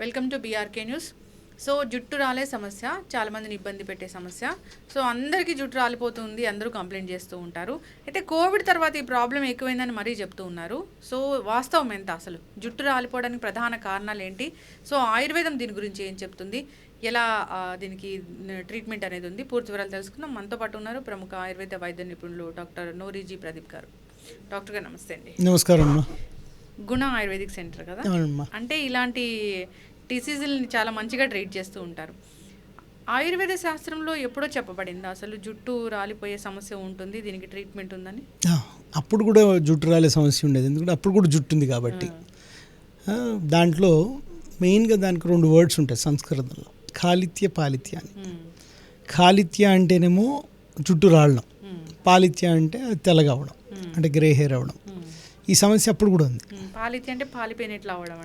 Welcome to BRK news. So జుట్టు రాలే సమస్య చాలా మందిని ఇబ్బంది పెట్టే సమస్య. సో అందరికీ జుట్టు రాలిపోతుంది, అందరూ కంప్లైంట్ చేస్తూ ఉంటారు. అయితే కోవిడ్ తర్వాత ఈ ప్రాబ్లం ఎక్కువైందని మరీ చెప్తూ ఉన్నారు. సో వాస్తవం ఎంత, అసలు జుట్టు రాలిపోవడానికి ప్రధాన కారణాలు ఏంటి? సో ఆయుర్వేదం దీని గురించి ఏం చెప్తుంది, ఎలా దీనికి ట్రీట్మెంట్ అనేది ఉంది, పూర్తి వివరాలు తెలుసుకుందాం. మనతో పాటు ఉన్నారు ప్రముఖ ఆయుర్వేద వైద్య నిపుణులు డాక్టర్ నోరీజీ ప్రదీప్ గారు. డాక్టర్ గారు నమస్తే అండి. నమస్కారం. గుణ ఆయుర్వేదిక్ సెంటర్ కదా, అంటే ఇలాంటి డిసీజుల్ని చాలా మంచిగా ట్రీట్ చేస్తూ ఉంటారు. ఆయుర్వేద శాస్త్రంలో ఎప్పుడో చెప్పబడింది అసలు జుట్టు రాలిపోయే సమస్య ఉంటుంది, దీనికి ట్రీట్మెంట్ ఉందని? అప్పుడు కూడా జుట్టు రాలే సమస్య ఉండేది, ఎందుకంటే అప్పుడు కూడా జుట్టు ఉంది కాబట్టి. దాంట్లో మెయిన్గా దానికి 2 వర్డ్స్ ఉంటాయి సంస్కృతంలో, కాలిత్య పాలిత్య అని. కాలిత్య అంటేనేమో జుట్టు రావడం, పాలిత్య అంటే తెల్లగా అవడం, అంటే గ్రే హెయిర్ అవడం. ఈ సమస్య అప్పుడు కూడా ఉంది. పాలిత్య అంటే పాలిపోయినట్లు అవడం.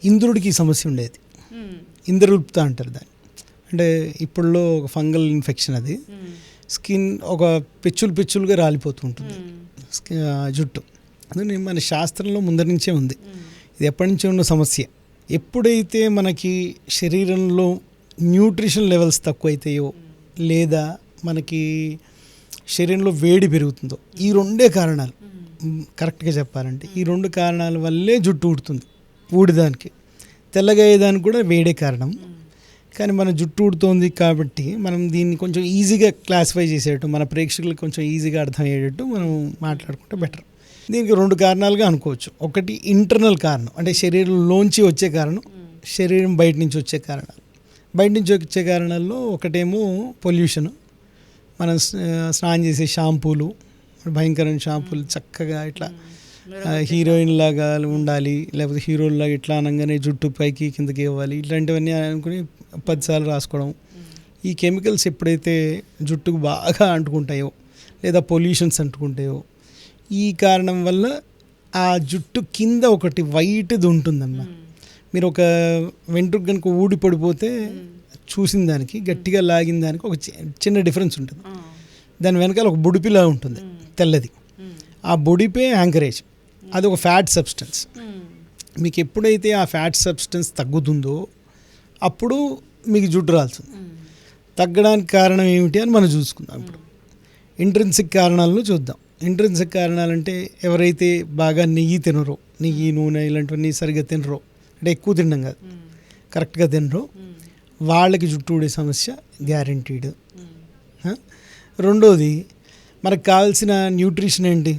ఇంద్రుడికి ఈ సమస్య ఉండేది, ఇంద్రగుప్త అంటారు దాన్ని. అంటే ఇప్పుడులో ఒక ఫంగల్ ఇన్ఫెక్షన్, అది స్కిన్ ఒక పిచ్చులుగా రాలిపోతూ ఉంటుంది జుట్టు. అందుకని మన శాస్త్రంలో ముందరి నుంచే ఉంది, ఇది ఎప్పటి నుంచే ఉన్న సమస్య. ఎప్పుడైతే మనకి శరీరంలో న్యూట్రిషన్ లెవెల్స్ తక్కువైతాయో లేదా మనకి శరీరంలో వేడి పెరుగుతుందో, ఈ 2 కారణాలు కరెక్ట్గా చెప్పాలంటే, ఈ 2 కారణాల వల్లే జుట్టు ఊడుతుంది. ఊడిదానికి తెల్లగా అయ్యేదానికి కూడా వేడే కారణం. కానీ మన జుట్టు ఊడుతోంది కాబట్టి మనం దీన్ని కొంచెం ఈజీగా క్లాసిఫై చేసేటట్టు, మన ప్రేక్షకులకు కొంచెం ఈజీగా అర్థమయ్యేటట్టు మనం మాట్లాడుకుంటే బెటర్. దీనికి 2 కారణాలుగా అనుకోవచ్చు. ఒకటి ఇంటర్నల్ కారణం, అంటే శరీరంలోంచి వచ్చే కారణం, శరీరం బయట నుంచి వచ్చే కారణాలు. బయట నుంచి వచ్చే కారణాల్లో ఒకటేమో పొల్యూషన్, మనం స్నానం చేసే షాంపూలు, భయంకరమైన షాంపూలు, చక్కగా ఇట్లా హీరోయిన్ లాగా ఉండాలి, లేకపోతే హీరోలాగా ఇట్లా అనగానే జుట్టు పైకి కిందకి ఇవ్వాలి, ఇట్లాంటివన్నీ అనుకుని 10 సార్లు రాసుకోవడం. ఈ కెమికల్స్ ఎప్పుడైతే జుట్టుకు బాగా అంటుకుంటాయో లేదా పొల్యూషన్స్ అంటుకుంటాయో, ఈ కారణం వల్ల ఆ జుట్టు కింద ఒకటి వైట్ది ఉంటుందమ్మా. మీరు ఒక వెంట్రుక కనుక ఊడి పడిపోతే చూసిన దానికి, గట్టిగా లాగిన దానికి ఒక చిన్న డిఫరెన్స్ ఉంటుంది. దాని వెనకాల ఒక బుడిపిలా ఉంటుంది తెల్లది, ఆ బుడిపే యాంకరేజ్. అది ఒక ఫ్యాట్ సబ్స్టెన్స్. మీకు ఎప్పుడైతే ఆ ఫ్యాట్ సబ్స్టెన్స్ తగ్గుతుందో అప్పుడు మీకు జుట్టు రాలుతుంది. తగ్గడానికి కారణం ఏమిటి అని మనం చూసుకుందాం. ఇప్పుడు ఇంట్రిన్సిక్ కారణాలను చూద్దాం. ఇంట్రిన్సిక్ కారణాలంటే ఎవరైతే బాగా నెయ్యి తినరో, నెయ్యి నూనె ఇలాంటివన్నీ సరిగ్గా తినరో, అంటే ఎక్కువ తినడం కాదు, కరెక్ట్గా తినరో, వాళ్ళకి జుట్టు ఊడే సమస్య గ్యారంటీడ్. రెండోది, మనకు కావాల్సిన న్యూట్రిషన్ ఏంటి?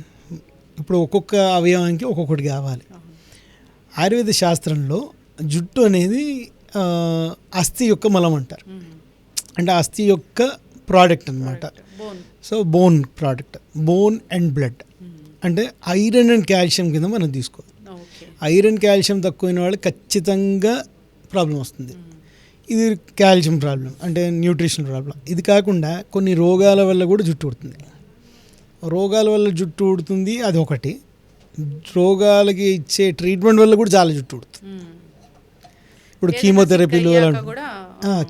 ఇప్పుడు ఒక్కొక్క అవయవానికి ఒక్కొక్కటి కావాలి. ఆయుర్వేద శాస్త్రంలో జుట్టు అనేది అస్థి యొక్క మలం అంటారు, అంటే అస్థి యొక్క ప్రోడక్ట్ అన్నమాట. So bone product, bone and blood, అంటే ఐరన్ అండ్ కాల్షియం కింద మనం తీసుకోవాలి. ఐరన్ కాల్షియం తక్కువైన వాళ్ళకి ఖచ్చితంగా ప్రాబ్లం వస్తుంది. ఇది కాల్షియం ప్రాబ్లం, అంటే న్యూట్రిషన్ ప్రాబ్లం. ఇది కాకుండా కొన్ని రోగాల వల్ల కూడా జుట్టు ఊడుతుంది. రోగాల వల్ల జుట్టు ఊడుతుంది, అది ఒకటి. రోగాలకి ఇచ్చే ట్రీట్మెంట్ వల్ల కూడా చాలా జుట్టు ఊడుతుంది. ఇప్పుడు కీమోథెరపీలు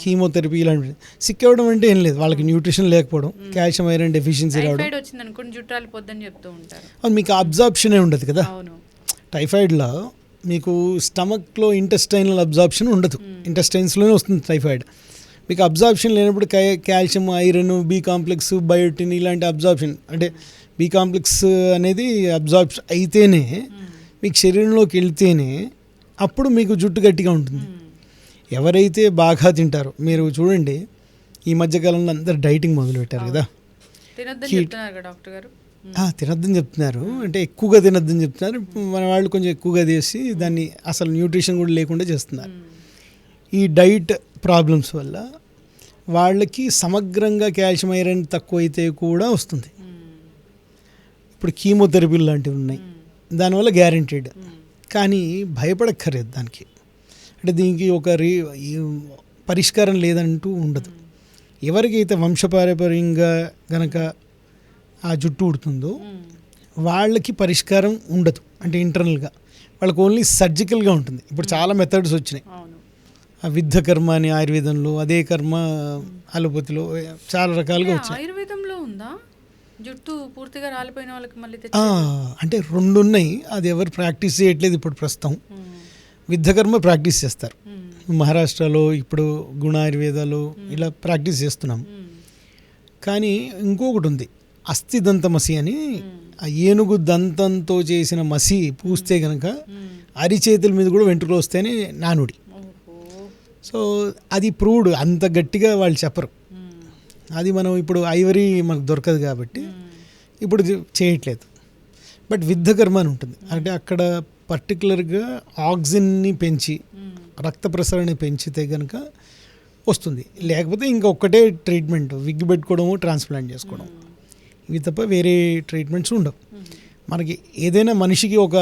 కీమోథెరపీ ఇలాంటివి. సిక్ అవ్వడం అంటే ఏం లేదు, వాళ్ళకి న్యూట్రిషన్ లేకపోవడం, కాల్షియం ఐరన్ డెఫిషియన్సీ రావడం. అది మీకు అబ్జార్ప్షనే ఉండదు కదా. టైఫాయిడ్లో మీకు స్టమక్లో ఇంటెస్టైనల్ అబ్జార్ప్షన్ ఉండదు, ఇంటెస్టైన్స్లోనే వస్తుంది టైఫాయిడ్. మీకు అబ్జార్ప్షన్ లేనప్పుడు calcium, iron, B complex, biotin ఇలాంటి అబ్జార్ప్షన్, అంటే బి కాంప్లెక్స్ అనేది అబ్జార్ప్షన్ అయితేనే మీకు శరీరంలోకి వెళ్తేనే అప్పుడు మీకు జుట్టు గట్టిగా ఉంటుంది. ఎవరైతే బాగా తింటారో, మీరు చూడండి ఈ మధ్యకాలంలో అందరు డైటింగ్ మొదలుపెట్టారు కదా, తినొద్దని చెప్తున్నారు, అంటే ఎక్కువగా తినొద్దని చెప్తున్నారు. మన వాళ్ళు కొంచెం ఎక్కువగా చేసి దాన్ని అసలు న్యూట్రిషన్ కూడా లేకుండా చేస్తున్నారు. ఈ డైట్ ప్రాబ్లమ్స్ వల్ల వాళ్ళకి సమగ్రంగా కాల్షియం ఐరన్ తక్కువైతే కూడా వస్తుంది. ఇప్పుడు కీమోథెరపీలు లాంటివి ఉన్నాయి, దానివల్ల గ్యారంటీడ్. కానీ భయపడక్కర్లేదు దానికి, అంటే దీనికి ఒక పరిష్కారం లేదంటూ ఉండదు. ఎవరికైతే వంశపారంపర్యంగా గనక ఆ జుట్టు ఊడుతుందో వాళ్ళకి పరిష్కారం ఉండదు, అంటే ఇంటర్నల్గా వాళ్ళకి ఓన్లీ సర్జికల్గా ఉంటుంది. ఇప్పుడు చాలా మెథడ్స్ వచ్చినాయి, విద్ధ కర్మ అని ఆయుర్వేదంలో, అదే కర్మ అలోపతిలో, చాలా రకాలుగా వచ్చాయి. ఆయుర్వేదంలో ఉందా జుట్టు పూర్తిగా రాలిపోయిన వాళ్ళకి మళ్ళీ అంటే 2 ఉన్నాయి, అది ఎవరు ప్రాక్టీస్ చేయట్లేదు ఇప్పుడు ప్రస్తుతం. విద్యకర్మ ప్రాక్టీస్ చేస్తారు. మ్మ్. మహారాష్ట్రలో ఇప్పుడు గుణ ఆయుర్వేదాలు ఇలా ప్రాక్టీస్ చేస్తున్నాం. మ్మ్. కానీ ఇంకొకటి ఉంది, అస్థిదంత మసి అని. మ్మ్. ఆ ఏనుగు దంతంతో చేసిన మసి పూస్తే కనుక మ్మ్. అరిచేతుల మీద కూడా వెంట్రుకలు వస్తాయని నానుడి. ఓహో. సో అది ప్రూవ్డ్, అంత గట్టిగా వాళ్ళు చెప్పరు. మ్మ్. అది మనం ఇప్పుడు ఐవరీ మనకు దొరకదు కాబట్టి మ్మ్. ఇప్పుడు చేయట్లేదు. బట్ విద్యకర్మ అని ఉంటుంది, అంటే అక్కడ పర్టికులర్గా ఆక్సిజన్ని పెంచి మ్మ్. రక్త ప్రసరణ పెంచితే కనుక వస్తుంది. లేకపోతే ఇంకొకటే ట్రీట్మెంట్, విగ్ పెట్టుకోవడము, ట్రాన్స్ప్లాంట్ చేసుకోవడం, ఇవి తప్ప వేరే ట్రీట్మెంట్స్ ఉండవు. మ్మ్. మనకి ఏదైనా మనిషికి ఒక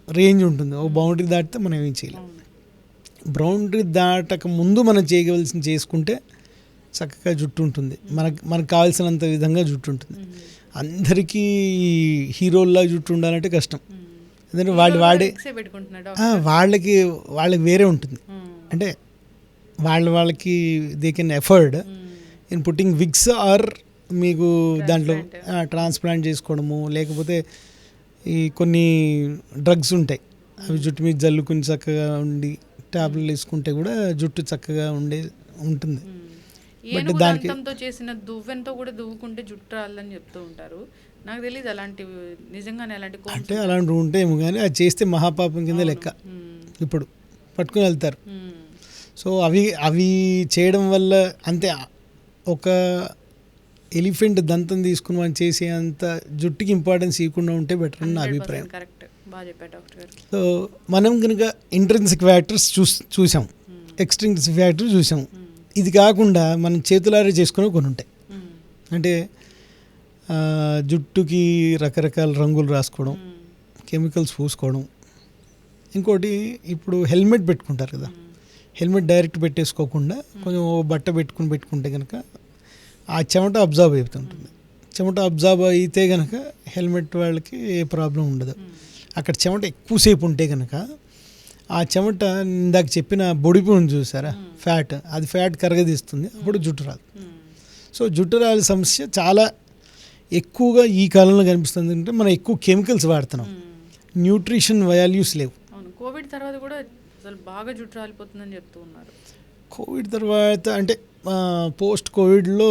రేంజ్ ఉంటుంది, ఒక బౌండరీ దాటితే మనం ఏం చేయలేం. అవును. బౌండరీ దాటక ముందు మనం చేయవలసింది చేసుకుంటే చక్కగా జుట్టు ఉంటుంది, మనకు కావాల్సినంత విధంగా జుట్టు ఉంటుంది. మ్మ్. అందరికీ హీరోల్లా జుట్టు ఉండాలంటే కష్టం, మ్మ్. ఎందుకంటే వాళ్ళు ఇంట్లో వాడే విక్సే పెట్టుకుంటున్నా డాక్టర్. వాళ్ళకి వేరే ఉంటుంది. మ్మ్. అంటే వాళ్ళకి they can afford hmm. In putting wigs are మీకు దాంట్లో Transplant. ట్రాన్స్ప్లాంట్ చేసుకోవడము, లేకపోతే ఈ కొన్ని డ్రగ్స్ ఉంటాయి, అవి జుట్టు మీద జల్లుకుని చక్కగా ఉండి ట్యాబ్లెట్లు వేసుకుంటే కూడా జుట్టు చక్కగా ఉంటుంది. మ్మ్. But ఏనుగు దానికి- దంతంతో చేసిన దువ్వెనతో కూడా దువ్వుకుంటే జుట్టు రాలని చెప్తూ ఉంటారు. నాకు తెలియదు అలాంటివి నిజంగానే అలాంటి కోమ్స్ అంటే అలాంటివి ఉంటాయేమో కానీ అది చేస్తే మహాపాపం కింద లెక్క. మ్మ్. ఇప్పుడు పట్టుకుని వెళ్తారు. మ్మ్. సో అవి చేయడం వల్ల అంతే, ఒక ఎలిఫెంట్ దంతం తీసుకుని మనం చేసే అంత జుట్టుకి ఇంపార్టెన్స్ ఇవ్వకుండా ఉంటే బెటర్ అని నా 100% అభిప్రాయం. కరెక్ట్. బాగా చెప్పారు డాక్టర్ గారు. సో మనం కనుక ఇంట్రెన్సిక్ ఫ్యాక్టర్స్ చూసాం, మ్మ్. ఎక్స్ట్రిన్సిక్ ఫ్యాక్టర్ చూసాం. మ్మ్. ఇది కాకుండా మనం చేతులారే చేసుకునే కొన్ని ఉంటాయి. మ్మ్. అంటే జుట్టుకి రకరకాల రంగులు రాసుకోవడం, మ్మ్. కెమికల్స్ పూసుకోవడం. ఇంకోటి ఇప్పుడు హెల్మెట్ పెట్టుకుంటారు కదా, మ్మ్. హెల్మెట్ డైరెక్ట్ పెట్టేసుకోకుండా కొంచెం ఓ బట్ట పెట్టుకుంటే కనుక ఆ చెమట అబ్జర్వ్ అవుతుంటుంది. చెమట అబ్జర్వ్ అయితే కనుక హెల్మెట్ వాళ్ళకి ఏ ప్రాబ్లం ఉండదు. మ్మ్. అక్కడ చెమట ఎక్కువసేపు ఉంటే కనుక ఆ చెమట ఇందాక చెప్పిన బొడిపు ఉంది చూసారా, ఫ్యాట్, అది ఫ్యాట్ కరగదీస్తుంది, అప్పుడు జుట్టు రాదు. మ్మ్. సో జుట్టు రాలి సమస్య చాలా ఎక్కువగా ఈ కాలంలో కనిపిస్తుంది. అంటే మనం ఎక్కువ కెమికల్స్ వాడుతున్నాం, మ్మ్. న్యూట్రిషన్ వాల్యూస్ లేవు. అవును, కోవిడ్ తర్వాత కూడా అసలు బాగా జుట్టు రాలిపోతుందని చెప్తూ ఉన్నారు. కోవిడ్ తర్వాత అంటే పోస్ట్ కోవిడ్లో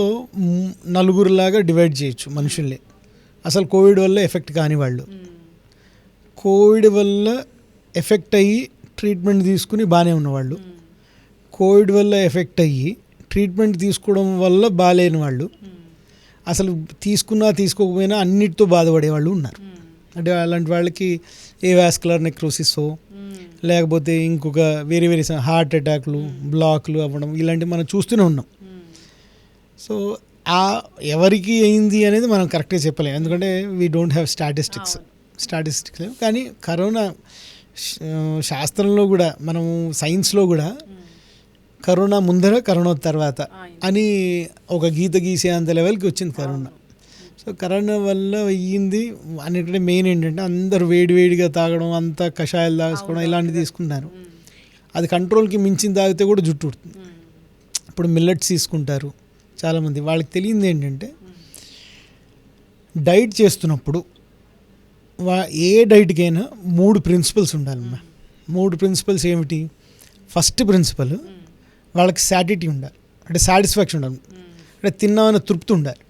నలుగురులాగా డివైడ్ చేయొచ్చు మనుషుల్ని. అసలు కోవిడ్ వల్ల ఎఫెక్ట్ కాని వాళ్ళు, మ్మ్. కోవిడ్ వల్ల ఎఫెక్ట్ అయ్యి ట్రీట్మెంట్ తీసుకుని బాగానే ఉన్నవాళ్ళు, మ్మ్. కోవిడ్ వల్ల ఎఫెక్ట్ అయ్యి ట్రీట్మెంట్ తీసుకోవడం వల్ల బాగాలేని వాళ్ళు, మ్మ్. అసలు తీసుకున్నా తీసుకోకపోయినా అన్నిటితో బాధపడేవాళ్ళు ఉన్నారు. మ్మ్. అంటే అలాంటి వాళ్ళకి ఏ వాస్కులర్ నెక్రోసిస్, మ్మ్. లేకపోతే ఇంకొక వేరే హార్ట్ అటాక్లు, బ్లాక్లు అవ్వడం, ఇలాంటివి మనం చూస్తూనే ఉన్నాం. మ్మ్. సో ఎవరికి అయింది అనేది మనం కరెక్ట్గా చెప్పలేము, ఎందుకంటే వీ డోంట్ హ్యావ్ స్టాటిస్టిక్స్ లేవు. కానీ కరోనా శాస్త్రంలో కూడా, మనము సైన్స్లో కూడా మ్మ్. కరోనా ముందర కరోనా తర్వాత అయింది. అని ఒక గీత గీసే అంత లెవెల్కి వచ్చింది కరోనా. సో కరోనా వల్ల అయ్యింది అన్నిటికంటే మెయిన్ ఏంటంటే అందరూ వేడివేడిగా తాగడం, అంతా కషాయాలు తాగడం, ఇలాంటివి తీసుకుంటున్నారు. మ్మ్. అది కంట్రోల్కి మించిన తాగితే కూడా జుట్టు ఉడుతుంది. మ్మ్. ఇప్పుడు మిల్లెట్స్ తీసుకుంటారు చాలామంది, వాళ్ళకి తెలియంది ఏంటంటే డైట్ చేస్తున్నప్పుడు ఏ డైట్కైనా 3 ప్రిన్సిపల్స్ ఉండాలమ్మా. 3 ప్రిన్సిపల్స్ ఏమిటి? ఫస్ట్ ప్రిన్సిపల్, వాళ్ళకి సాటిటీ ఉండాలి, అంటే సాటిస్ఫాక్షన్ ఉండాలి, అంటే తిన్నామన్న తృప్తి ఉండాలి.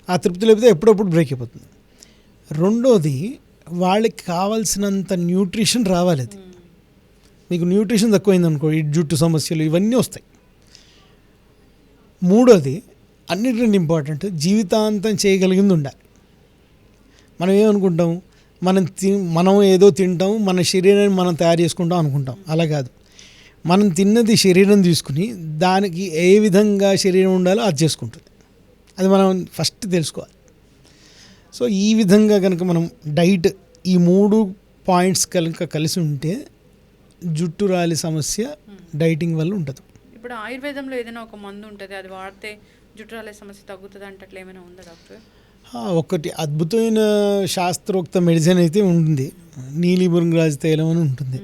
ఆ తృప్తి లేకపోతే ఎప్పుడప్పుడు బ్రేక్ అయిపోతుంది. రెండోది, వాళ్ళకి కావాల్సినంత న్యూట్రిషన్ రావాలి. అది మీకు న్యూట్రిషన్ తక్కువైంది అనుకో, ఈ జుట్టు సమస్యలు ఇవన్నీ వస్తాయి. మూడోది, అన్నిటికంటే ఇంపార్టెంట్, జీవితాంతం చేయగలిగింది ఉండాలి. మనం ఏమనుకుంటాం, మనం ఏదో తింటాం, మన శరీరాన్ని మనం తయారు చేసుకుంటాం అనుకుంటాం. అలా కాదు, మనం తిన్నది శరీరం తీసుకుని దానికి ఏ విధంగా శరీరం ఉండాలో అది చేసుకుంటుంది. అది మనం ఫస్ట్ తెలుసుకోవాలి. సో ఈ విధంగా కనుక మనం డైట్, ఈ 3 పాయింట్స్ కనుక కలిసి ఉంటే జుట్టు రాలి సమస్య డైటింగ్ వల్ల ఉంటుంది. ఇప్పుడు ఆయుర్వేదంలో ఏదైనా ఒక మందు ఉంటుంది, అది వాడితే జుట్టు రాలే సమస్య తగ్గుతుంది అంటే అట్లా ఏమైనా ఉందా డాక్టర్? ఒకటి అద్భుతమైన శాస్త్రోక్త మెడిసిన్ అయితే ఉంటుంది, నీలి భృంగరాజ తైలం అని ఉంటుంది.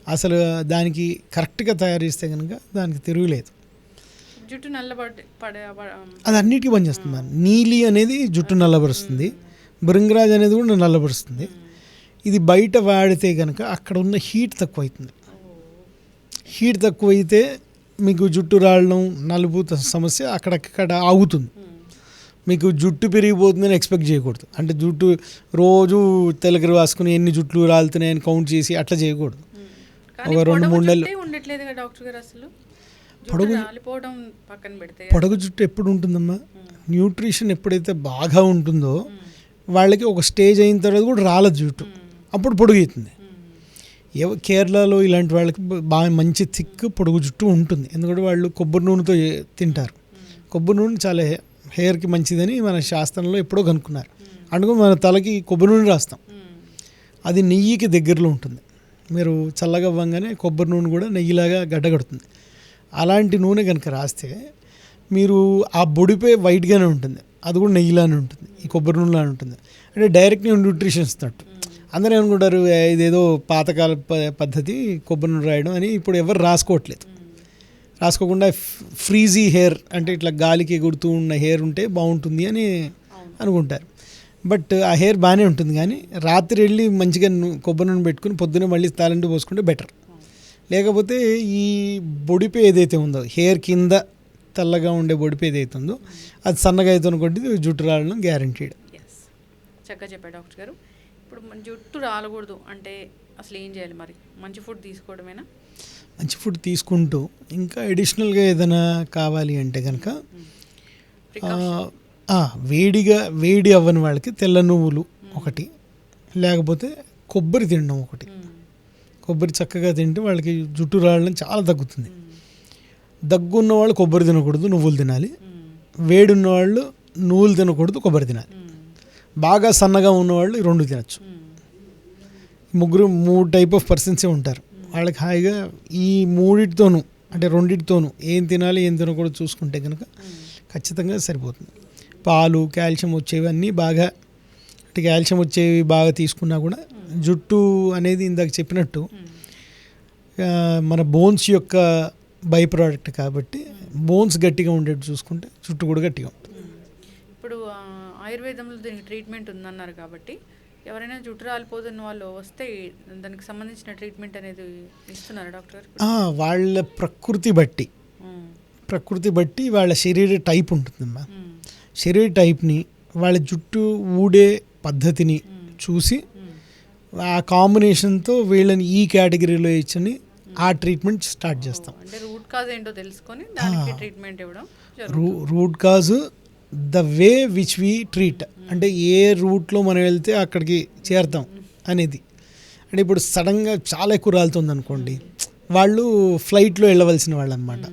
అసలు దానికి కరెక్ట్గా తయారు చేస్తే కనుక దానికి తిరుగులేదు. జుట్టు నల్లబడే అది అన్నిటికీ పనిచేస్తుంది. మరి నీలి అనేది జుట్టు నల్లబరుస్తుంది, భృంగరాజ్ అనేది కూడా నల్లబరుస్తుంది. ఇది బయట వాడితే కనుక అక్కడ ఉన్న హీట్ తక్కువ అవుతుంది. హీట్ తక్కువైతే మీకు జుట్టు రావడం నలుపు సమస్య అక్కడక్కడ ఆగుతుంది. మీకు జుట్టు పెరిగిపోతుందని ఎక్స్పెక్ట్ చేయకూడదు. అంటే జుట్టు రోజు తెల్లగరి వాసుకుని ఎన్ని జుట్లు రాలుతున్నాయని కౌంట్ చేసి అట్లా చేయకూడదు. ఒక 2-3 నెలలు ఉండట్లేదు కదా డాక్టర్ గారు, అసలు పొడగు జుట్టు ఎప్పుడు ఉంటుందమ్మా? న్యూట్రిషన్ ఎప్పుడైతే బాగా ఉంటుందో వాళ్ళకి ఒక స్టేజ్ అయిన తర్వాత కూడా రాలదు జుట్టు, అప్పుడు పొడుగు అవుతుంది. కేరళలో ఇలాంటి వాళ్ళకి బాగా మంచి థిక్ పొడుగు జుట్టు ఉంటుంది. ఎందుకంటే వాళ్ళు కొబ్బరి నూనెతో తింటారు. కొబ్బరి నూనె చాలా హెయిర్కి మంచిదని మన శాస్త్రంలో ఎప్పుడో కనుక్కున్నారు. అందుకని మన తలకి కొబ్బరి నూనె రాస్తాం. అది నెయ్యికి దగ్గరలో ఉంటుంది. మీరు చల్లగా అవ్వగానే కొబ్బరి నూనె కూడా నెయ్యిలాగా గడ్డగడుతుంది. అలాంటి నూనె కనుక రాస్తే మీరు ఆ బొడిపే వైట్గానే ఉంటుంది, అది కూడా నెయ్యిలానే ఉంటుంది, ఈ కొబ్బరి నూనెలానే ఉంటుంది. అంటే డైరెక్ట్ న్యూట్రిషన్ ఇస్తున్నట్టు. అందరూ ఏమనుకుంటారు ఇదేదో పాతకాల పద్ధతి కొబ్బరి నూనె రాయడం అని. ఇప్పుడు ఎవరు రాసుకోవట్లేదు. రాసుకోకుండా ఫ్రీజీ హెయిర్ అంటే ఇట్లా గాలికి ఎగురుతూ ఉన్న హెయిర్ ఉంటే బాగుంటుంది అని అనుకుంటారు. బట్ ఆ హెయిర్ బాగానే ఉంటుంది, కానీ రాత్రి వెళ్ళి మంచిగా కొబ్బరి నూనె పెట్టుకుని పొద్దున్నే మళ్ళీ తలంటి పోసుకుంటే బెటర్. లేకపోతే ఈ బొడిపే ఏదైతే ఉందో హెయిర్ కింద తెల్లగా ఉండే బొడిపే ఏదైతే ఉందో అది సన్నగా అవుతున్న కొద్ది జుట్టు రావడం గ్యారంటీడ్. చక్కగా చెప్పారు డాక్టర్ గారు. ఇప్పుడు జుట్టు రాలకూడదు అంటే అసలు ఏం చేయాలి మరి? మంచి ఫుడ్ తీసుకోవడమేనా? మంచి ఫుడ్ తీసుకుంటూ ఇంకా అడిషనల్గా ఏదైనా కావాలి అంటే కనుక వేడి అవ్వని వాళ్ళకి తెల్ల నువ్వులు ఒకటి, లేకపోతే కొబ్బరి తినడం ఒకటి. కొబ్బరి చక్కగా తింటే వాళ్ళకి జుట్టు రావడం చాలా తగ్గుతుంది. దగ్గు ఉన్నవాళ్ళు కొబ్బరి తినకూడదు, నువ్వులు తినాలి. వేడి ఉన్నవాళ్ళు నువ్వులు తినకూడదు, కొబ్బరి తినాలి. బాగా సన్నగా ఉన్నవాళ్ళు 2 తినచ్చు. 3 టైప్ ఆఫ్ పర్సన్సే ఉంటారు. వాళ్ళకి హాయిగా ఈ 3తోనూ అంటే 2తోనూ ఏం తినాలి ఏం తినకూడదు చూసుకుంటే కనుక ఖచ్చితంగా సరిపోతుంది. పాలు, కాల్షియం వచ్చేవి అన్నీ బాగా, అంటే కాల్షియం వచ్చేవి బాగా తీసుకున్నా కూడా జుట్టు అనేది ఇందాక చెప్పినట్టు మన బోన్స్ యొక్క బై ప్రోడక్ట్ కాబట్టి బోన్స్ గట్టిగా ఉండేట్టు చూసుకుంటే జుట్టు కూడా గట్టిగా ఉంటుంది. ఇప్పుడు ఆయుర్వేదంలో దీనికి ట్రీట్మెంట్ ఉందన్నారు కాబట్టి ఎవరైనా జుట్టు రాలిపోతున్న వాళ్ళు వస్తే దానికి సంబంధించిన ట్రీట్మెంట్ అనేది ఇస్తున్నారు డాక్టర్ గారు? వాళ్ళ ప్రకృతి బట్టి వాళ్ళ శరీర టైప్ ఉంటుందమ్మా. శరీర టైప్ని వాళ్ళ జుట్టు ఊడే పద్ధతిని చూసి ఆ కాంబినేషన్తో వీళ్ళని ఈ కేటగిరీలో ఇచ్చని ఆ ట్రీట్మెంట్ స్టార్ట్ చేస్తాం. అంటే రూట్ కాజ్ ఏంటో తెలుసుకొని దానికి ట్రీట్మెంట్ ఇవ్వడం. Root cause the way which we treat, అంటే ఏ రూట్లో మనం వెళ్తే అక్కడికి చేరుతాం అనేది. అంటే ఇప్పుడు సడన్గా చాలా ఎక్కువ రాలుతుంది అనుకోండి, వాళ్ళు ఫ్లైట్లో వెళ్ళవలసిన వాళ్ళు అనమాట.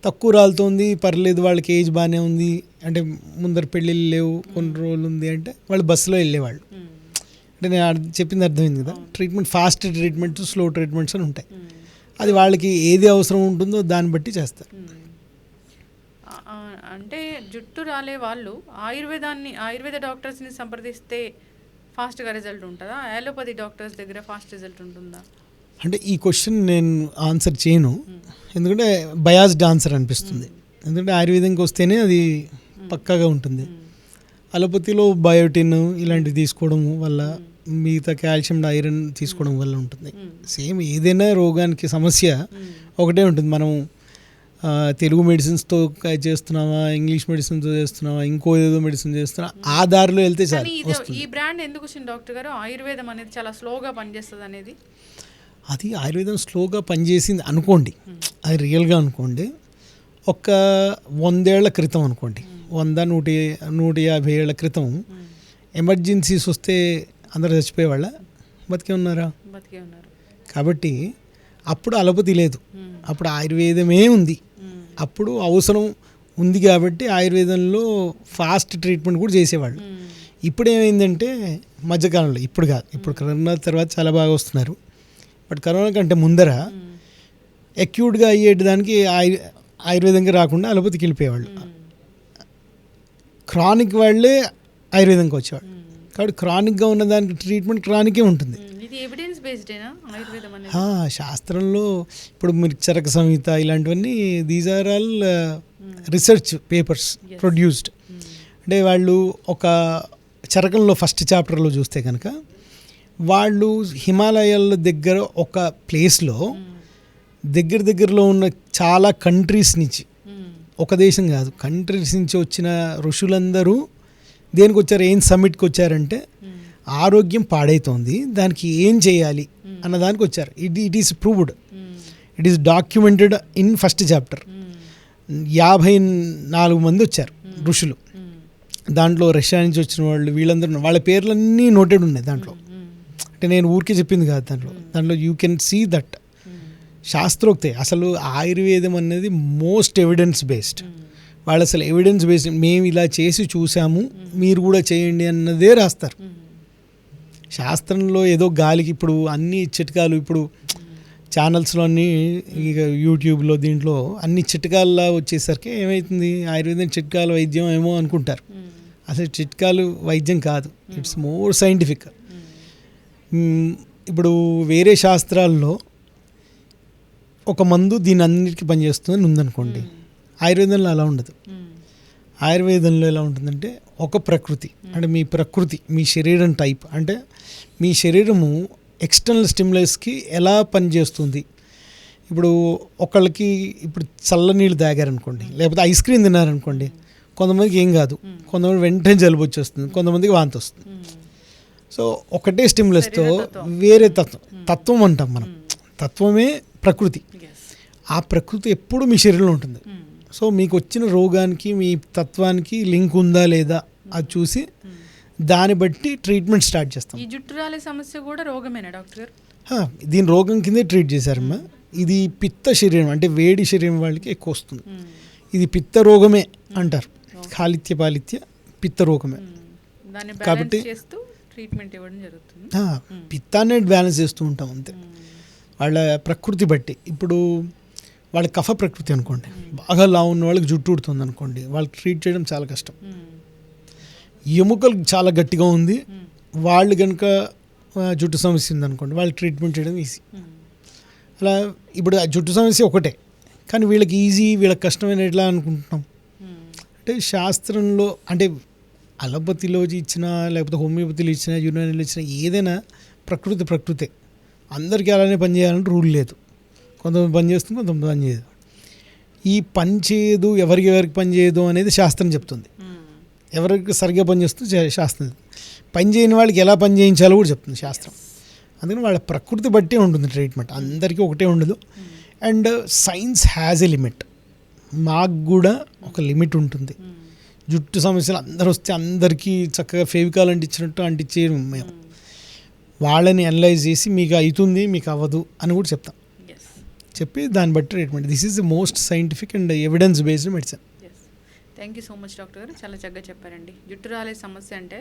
తక్కువ రాలుతుంది పర్లేదు, వాళ్ళకి ఏజ్ బాగానే ఉంది, అంటే ముందర పెళ్ళిళ్ళు లేవు, కొన్ని రోజులు ఉంది అంటే వాళ్ళు బస్సులో వెళ్ళేవాళ్ళు. అంటే నేను చెప్పింది అర్థమైంది కదా. Treatment fast treatment, slow treatments అని ఉంటాయి. అది వాళ్ళకి ఏది అవసరం ఉంటుందో దాన్ని బట్టి చేస్తారు. అంటే జుట్టు రాలే వాళ్ళు ఆయుర్వేద డాక్టర్స్ని సంప్రదిస్తే ఫాస్ట్గా రిజల్ట్ ఉంటుందా? అలోపతి డాక్టర్స్ దగ్గర ఫాస్ట్ రిజల్ట్ ఉంటుందా? అంటే ఈ క్వశ్చన్ నేను ఆన్సర్ చేయను, ఎందుకంటే బయాస్డ్ ఆన్సర్ అనిపిస్తుంది. ఎందుకంటే ఆయుర్వేదంకి వస్తేనే అది పక్కాగా ఉంటుంది. అలోపతిలో బయోటిన్ ఇలాంటివి తీసుకోవడం వల్ల, మిగతా కాల్షియం, ఐరన్ తీసుకోవడం వల్ల ఉంటుంది. సేమ్ ఏదైనా రోగానికి సమస్య ఒకటే ఉంటుంది. మనం తెలుగు మెడిసిన్స్తో చేస్తున్నావా, ఇంగ్లీష్ మెడిసిన్తో చేస్తున్నావా, ఇంకో ఏదో మెడిసిన్ చేస్తున్నావా, ఆ దారిలో వెళ్తే చాలు. ఈ బ్రాండ్ ఎందుకు వచ్చింది డాక్టర్ గారు? ఆయుర్వేదం అనేది చాలా స్లోగా పనిచేస్తుంది అనేది. అది ఆయుర్వేదం స్లోగా పనిచేసింది అనుకోండి, అది రియల్గా అనుకోండి. ఒక 100 ఏళ్ల క్రితం అనుకోండి, 100-150 ఏళ్ల క్రితం ఎమర్జెన్సీస్ వస్తే అందరూ చచ్చిపోయేవాళ్ళ, బతికే ఉన్నారా? బతికే ఉన్నారు. కాబట్టి అప్పుడు అలోపతి లేదు, అప్పుడు ఆయుర్వేదమే ఉంది. అప్పుడు అవసరం ఉంది కాబట్టి ఆయుర్వేదంలో ఫాస్ట్ ట్రీట్మెంట్ కూడా చేసేవాళ్ళు. ఇప్పుడు ఏమైందంటే మధ్యకాలంలో, ఇప్పుడు కాదు, ఇప్పుడు కరోనా తర్వాత చాలా బాగా వస్తున్నారు. బట్ కరోనా కంటే ముందర అక్యూట్గా అయ్యేదానికి ఆయుర్వేదంకి రాకుండా అలోపతికి వెళ్ళిపోయేవాళ్ళు. క్రానిక్ వాళ్ళే ఆయుర్వేదంకి వచ్చేవాళ్ళు. కాబట్టి క్రానిక్గా ఉన్న దానికి ట్రీట్మెంట్ క్రానికే ఉంటుంది. శాస్త్రంలో ఇప్పుడు మీరు చరక సంహిత ఇలాంటివన్నీ these are all research papers produced. అంటే వాళ్ళు ఒక చరకంలో ఫస్ట్ చాప్టర్లో చూస్తే కనుక వాళ్ళు హిమాలయాల దగ్గర ఒక ప్లేస్లో దగ్గర దగ్గరలో ఉన్న చాలా కంట్రీస్ నుంచి, ఒక దేశం కాదు, కంట్రీస్ నుంచి వచ్చిన ఋషులందరూ దేనికి వచ్చారు, ఏం సమ్మిట్కి వచ్చారంటే ఆరోగ్యం పాడైతోంది, దానికి ఏం చేయాలి అన్న దానికి వచ్చారు. It is proved, it is documented in first chapter. 54 మంది వచ్చారు ఋషులు. దాంట్లో రష్యా నుంచి వచ్చిన వాళ్ళు, వీళ్ళందరూ వాళ్ళ పేర్లన్నీ నోటెడ్ ఉన్నాయి దాంట్లో. అంటే నేను ఊరికే చెప్పింది కాదు, దాంట్లో యూ కెన్ సీ దట్ శాస్త్రోక్తే. అసలు ఆయుర్వేదం అనేది మోస్ట్ ఎవిడెన్స్ బేస్డ్. వాళ్ళు అసలు ఎవిడెన్స్ బేస్డ్, మేము ఇలా చేసి చూసాము మీరు కూడా చేయండి అన్నదే రాస్తారు. శాస్త్రంలో ఏదో గాలికి ఇప్పుడు అన్ని చిట్కాలు, ఇప్పుడు ఛానల్స్లో అన్నీ, ఇక యూట్యూబ్లో దీంట్లో అన్ని చిట్కాల్లా వచ్చేసరికి ఏమవుతుంది, ఆయుర్వేదం చిట్కాలు వైద్యం ఏమో అనుకుంటారు. అసలు చిట్కాలు వైద్యం కాదు, ఇట్స్ మోర్ సైంటిఫిక్. ఇప్పుడు వేరే శాస్త్రాల్లో ఒక మందు దీని అన్నిటికీ పనిచేస్తుందని ఉందనుకోండి, ఆయుర్వేదంలో అలా ఉండదు. ఆయుర్వేదంలో ఎలా ఉంటుందంటే ఒక ప్రకృతి, అంటే మీ ప్రకృతి, మీ శరీరం టైప్, అంటే మీ శరీరము ఎక్స్టర్నల్ స్టిమ్యులస్కి ఎలా పనిచేస్తుంది. ఇప్పుడు ఒకళ్ళకి ఇప్పుడు చల్లనీళ్ళు తాగారనుకోండి, లేకపోతే ఐస్ క్రీమ్ తిన్నారనుకోండి, కొంతమందికి ఏం కాదు, కొంతమంది వెంటనే జలుబు వచ్చేస్తుంది, కొంతమందికి వాంతి వస్తుంది. సో ఒకటే స్టిమ్యులస్తో వేరే తత్వం అంటాం మనం, తత్వమే ప్రకృతి. ఆ ప్రకృతి ఎప్పుడు మీ శరీరంలో ఉంటుంది. సో మీకు వచ్చిన రోగానికి మీ తత్వానికి లింక్ ఉందా లేదా అది చూసి దాన్ని బట్టి ట్రీట్మెంట్ స్టార్ట్ చేస్తాం. ఈ జుట్టు రాలే సమస్య కూడా రోగమేనా డాక్టర్ గారు? దీని రోగం కిందే ట్రీట్ చేశారమ్మా. ఇది పిత్త శరీరం, అంటే వేడి శరీరం వాళ్ళకి ఎక్కువ వస్తుంది. ఇది పిత్త రోగమే అంటారు, కాలిత్య పాలిత్య పిత్త రోగమే. కాబట్టి ట్రీట్మెంట్ ఇవ్వడం జరుగుతుంది. పిత్తాన్ని బ్యాలెన్స్ చేస్తూ ఉంటాం అంతే, వాళ్ళ ప్రకృతి బట్టి. ఇప్పుడు వాళ్ళ కఫ ప్రకృతి అనుకోండి, బాగా లావు ఉన్న వాళ్ళకి జుట్టు ఉడుతుంది అనుకోండి, వాళ్ళకి ట్రీట్ చేయడం చాలా కష్టం. ఎముకలు చాలా గట్టిగా ఉంది, వాళ్ళు కనుక జుట్టు సమస్య ఉందనుకోండి, వాళ్ళు ట్రీట్మెంట్ చేయడం ఈజీ. అలా ఇప్పుడు ఆ జుట్టు సమస్య ఒకటే, కానీ వీళ్ళకి ఈజీ, వీళ్ళకి కష్టమైన ఎట్లా అనుకుంటున్నాం అంటే శాస్త్రంలో, అంటే అలోపతిలో ఇచ్చినా లేకపోతే హోమియోపతిలో ఇచ్చినా యునానీలో ఇచ్చినా ఏదైనా ప్రకృతే. అందరికీ అలానే పనిచేయాలంటే రూల్ లేదు. కొంతమంది పని చేస్తుంది, కొంతమంది పని చేయదు. ఈ పని చేయదు, ఎవరికి పని చేయదు అనేది శాస్త్రం చెప్తుంది. ఎవరికి సరిగ్గా పని చేస్తుంది శాస్త్రం. పని చేయని వాళ్ళకి ఎలా పని చేయించాలో కూడా చెప్తుంది శాస్త్రం. అందుకని వాళ్ళ ప్రకృతి బట్టే ఉంటుంది ట్రీట్మెంట్, అందరికీ ఒకటే ఉండదు. And science has a limit, మాకు కూడా ఒక లిమిట్ ఉంటుంది. జుట్టు సమస్యలు అందరూ వస్తే అందరికీ చక్కగా ఫెవికాల్ అంటించినట్టు అంటించేయడం మేము. వాళ్ళని అనలైజ్ చేసి మీకు అవుతుంది మీకు అవ్వదు అని కూడా చెప్తాం, చెప్పి దాన్ని బట్టి treatment. This is the most scientific and evidence based medicine. Thank you so much doctor గారు, చాలా చక్కగా చెప్పారండి. జుట్టు రాలే సమస్య అంటే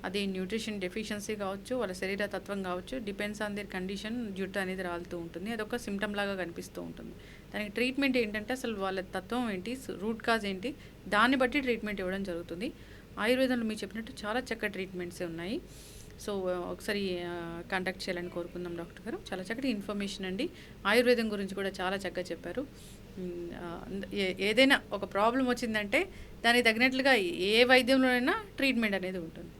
అది న్యూట్రిషన్ డెఫిషియన్సీ కావచ్చు, వాళ్ళ శరీర తత్వం కావచ్చు, డిపెండ్స్ ఆన్ దేర్ కండిషన్ జుట్టు అనేది రాలుతూ ఉంటుంది. అదొక సిమ్టమ్ లాగా కనిపిస్తూ ఉంటుంది. దానికి ట్రీట్మెంట్ ఏంటంటే అసలు వాళ్ళ తత్వం ఏంటి, రూట్ కాజ్ ఏంటి, దాన్ని బట్టి ట్రీట్మెంట్ ఇవ్వడం జరుగుతుంది. ఆయుర్వేదంలో మీరు చెప్పినట్టు చాలా చక్కటి ట్రీట్మెంట్స్ ఉన్నాయి. సో ఒకసారి కాంటాక్ట్ చేయాలని కోరుకుందాం డాక్టర్ గారు. చాలా చక్కటి ఇన్ఫర్మేషన్ అండి, ఆయుర్వేదం గురించి కూడా చాలా చక్కగా చెప్పారు. ఏదైనా ఒక ప్రాబ్లం వచ్చిందంటే దానికి తగినట్లుగా ఏ వైద్యంలోనైనా ట్రీట్మెంట్ అనేది ఉంటుంది.